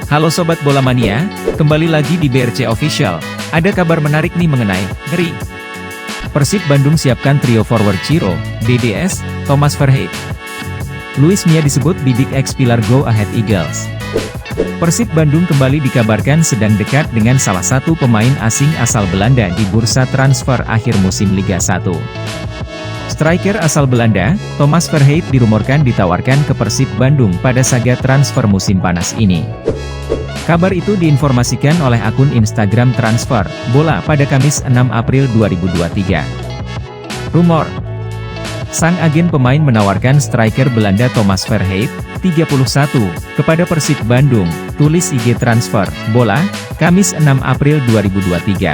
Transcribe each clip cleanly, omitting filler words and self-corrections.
Halo Sobat Bola Mania, kembali lagi di BRC Official. Ada kabar menarik nih mengenai Ngeri. Persib Bandung siapkan trio forward Ciro, DDS, Thomas Verheid. Luis Mia disebut bidik X pilar Go Ahead Eagles. Persib Bandung kembali dikabarkan sedang dekat dengan salah satu pemain asing asal Belanda di bursa transfer akhir musim Liga 1. Striker asal Belanda, Thomas Verheid dirumorkan ditawarkan ke Persib Bandung pada saga transfer musim panas ini. Kabar itu diinformasikan oleh akun Instagram Transfer Bola pada Kamis 6 April 2023. Rumor: sang agen pemain menawarkan striker Belanda Thomas Verheid, 31, kepada Persib Bandung, tulis IG Transfer Bola, Kamis 6 April 2023.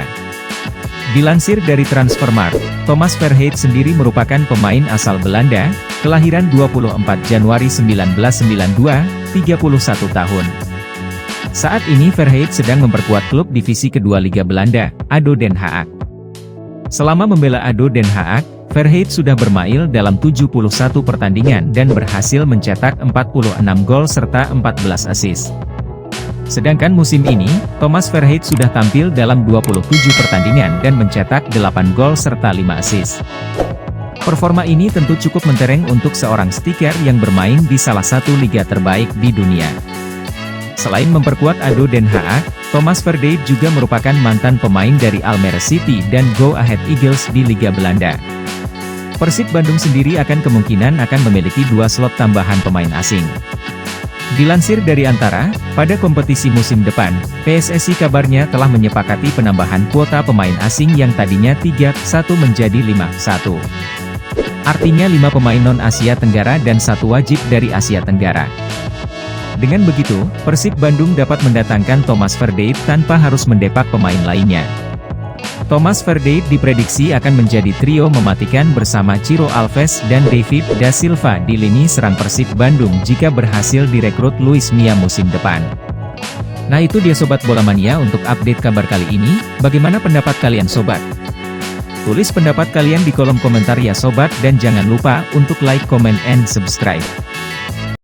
Dilansir dari Transfermarkt, Thomas Verheid sendiri merupakan pemain asal Belanda, kelahiran 24 Januari 1992, 31 tahun. Saat ini Verheid sedang memperkuat klub divisi kedua Liga Belanda, ADO Den Haag. Selama membela ADO Den Haag, Verheid sudah bermain dalam 71 pertandingan dan berhasil mencetak 46 gol serta 14 assist. Sedangkan musim ini, Thomas Verheid sudah tampil dalam 27 pertandingan dan mencetak 8 gol serta 5 assist. Performa ini tentu cukup mentereng untuk seorang striker yang bermain di salah satu liga terbaik di dunia. Selain memperkuat ADO Den Haag, Thomas Verheid juga merupakan mantan pemain dari Almere City dan Go Ahead Eagles di Liga Belanda. Persib Bandung sendiri kemungkinan akan memiliki 2 slot tambahan pemain asing. Dilansir dari Antara, pada kompetisi musim depan, PSSI kabarnya telah menyepakati penambahan kuota pemain asing yang tadinya 31 menjadi 51. Artinya 5 pemain non-Asia Tenggara dan 1 wajib dari Asia Tenggara. Dengan begitu, Persib Bandung dapat mendatangkan Thomas Verheid tanpa harus mendepak pemain lainnya. Thomas Verheid diprediksi akan menjadi trio mematikan bersama Ciro Alves dan David da Silva di lini serang Persib Bandung jika berhasil direkrut Luis Mia musim depan. Nah itu dia Sobat Bola Mania untuk update kabar kali ini. Bagaimana pendapat kalian Sobat? Tulis pendapat kalian di kolom komentar ya Sobat, dan jangan lupa untuk like, comment, and subscribe.